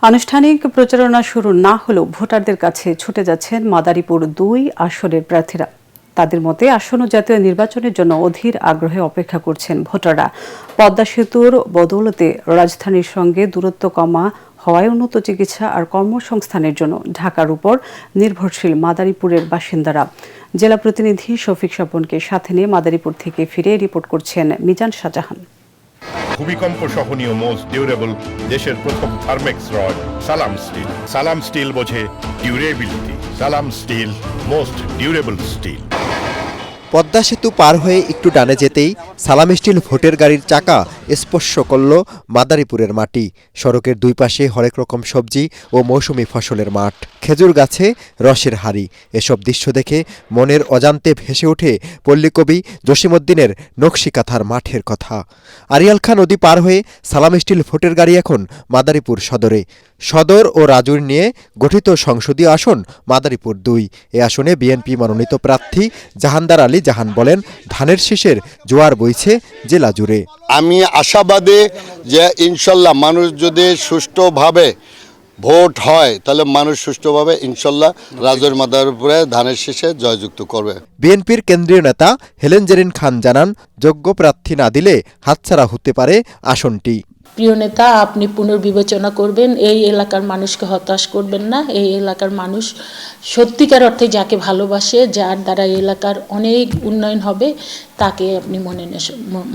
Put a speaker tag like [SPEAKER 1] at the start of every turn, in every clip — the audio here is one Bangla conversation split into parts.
[SPEAKER 1] আনুষ্ঠানিক প্রচারণা শুরু না হলেও ভোটারদের কাছে ছুটে যাচ্ছেন মাদারীপুর ২ আসনের প্রার্থীরা। তাদের মতে আসন্ন জাতীয় নির্বাচনের জন্য অধীর আগ্রহে অপেক্ষা করছেন ভোটাররা। পদ্মা সেতুর বদৌলতে রাজধানীর সঙ্গে দূরত্ব কমা হওয়ায় উন্নত চিকিৎসা আর কর্মসংস্থানের জন্য ঢাকার উপর নির্ভরশীল মাদারীপুরের বাসিন্দারা। জেলা প্রতিনিধি শফিক স্বপনকে সাথে নিয়ে মাদারীপুর থেকে ফিরে রিপোর্ট করছেন মিজান শাহজাহান।
[SPEAKER 2] ভূমিকম্প সহনীয় মোস্ট ডিউরেবল দেশের প্রথম থার্মেক্স রড সালাম স্টিল। সালাম স্টিল বোঝে durability. Salam Steel most durable steel.
[SPEAKER 3] Padma Setu পার হয়ে একটু ডানে যেতেই সালাম স্টিল ভোটের গাড়ির চাকা স্পর্শ করল মাদারীপুরের মাটি। সড়কের দুই পাশে হরেক রকম সবজি ও মৌসুমি ফসলের মাঠ, খেজুর গাছে রসের হাড়ি। এসব দৃশ্য দেখে মনের অজান্তে ভেসে ওঠে পল্লীকবি জসিমউদ্দিনের নকশিকাঁথার মাঠের কথা। আরিয়ালখা নদী পার হয়ে সালাম স্টিল ভোটের গাড়ি এখন মাদারীপুর সদরে। সদর ও রাজুর নিয়ে গঠিত সংসদীয় আসন মাদারীপুর ২। এ আসনে বিএনপি মনোনীত প্রার্থী জাহানদার আলী জাহান বলেন, ধানের শীষের জোয়ার বইছে জেলা জুড়ে।
[SPEAKER 4] আমি আশাবাদী যে ইনশাল্লাহ মানুষ যদি সুষ্ঠুভাবে ভোট হয় তাহলে মানুষ সুষ্ঠুভাবে ইনশাল্লাহ রাজৌর মাদারীপুরে ধানের শীষে জয়যুক্ত করবে।
[SPEAKER 3] বিএনপির কেন্দ্রীয় নেতা হেলেন জেরিন খান জানান, যোগ্য প্রার্থী না দিলে হাতছাড়া হতে পারে আসনটি।
[SPEAKER 5] প্রিয় নেতা, আপনি পুনর্বিবেচনা করবেন, এই এলাকার মানুষকে হতাশ করবেন না। এই এলাকার মানুষ সত্যিকার অর্থে যাকে ভালোবাসে, যার দ্বারা এলাকার অনেক উন্নয়ন হবে, তাকে আপনি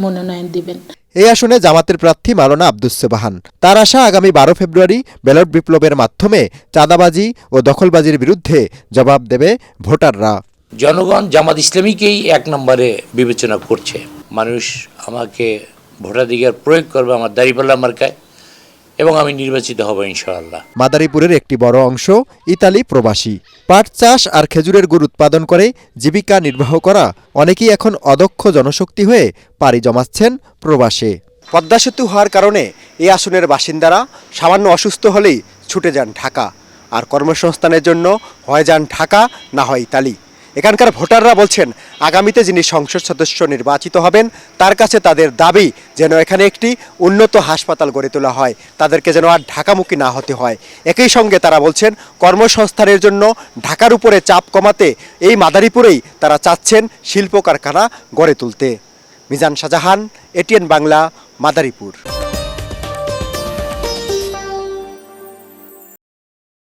[SPEAKER 5] মনোনয়ন দিবেন।
[SPEAKER 3] এই আসনে জামাতের প্রার্থী মাওলানা আব্দুস সোবহান। তার আশা আগামী ১২ ফেব্রুয়ারি ব্যালট বিপ্লবের মাধ্যমে চাঁদাবাজি ও দখলবাজির বিরুদ্ধে জবাব দেবে ভোটাররা।
[SPEAKER 6] জনগণ জামাত ইসলামীকেই এক নম্বরে বিবেচনা করছে। মানুষ আমাকে ভোটাধিকার প্রয়োগ করবে আমার দাঁড়িপাল্লা মার্কায় এবং আমি নির্বাচিত হব ইনশাআল্লাহ।
[SPEAKER 3] মাদারীপুরের একটি বড় অংশ ইতালি প্রবাসী। পাট চাষ আর খেজুরের গুড় উৎপাদন করে জীবিকা নির্বাহ করা অনেকেই এখন অদক্ষ জনশক্তি হয়ে পাড়ি জমাচ্ছেন প্রবাসে। পদ্মা সেতু হওয়ার কারণে এই আসনের বাসিন্দারা সামান্য অসুস্থ হলেই ছুটে যান ঢাকা, আর কর্মসংস্থানের জন্য হয় যান ঢাকা, না হয় ইতালি। এখানকার ভোটাররা বলছেন, আগামীতে যিনি সংসদ সদস্য নির্বাচিত হবেন তার কাছে তাদের দাবি যেন এখানে একটি উন্নত হাসপাতাল গড়ে তোলা হয়, তাদেরকে যেন আর ঢাকামুখী না হতে হয়। একই সঙ্গে তারা বলছেন, কর্মসংস্থানের জন্য ঢাকার উপরে চাপ কমাতে এই মাদারীপুরেই তারা চাচ্ছেন শিল্প কারখানা গড়ে তুলতে। মিজান শাহজাহান, এটিএন বাংলা, মাদারীপুর।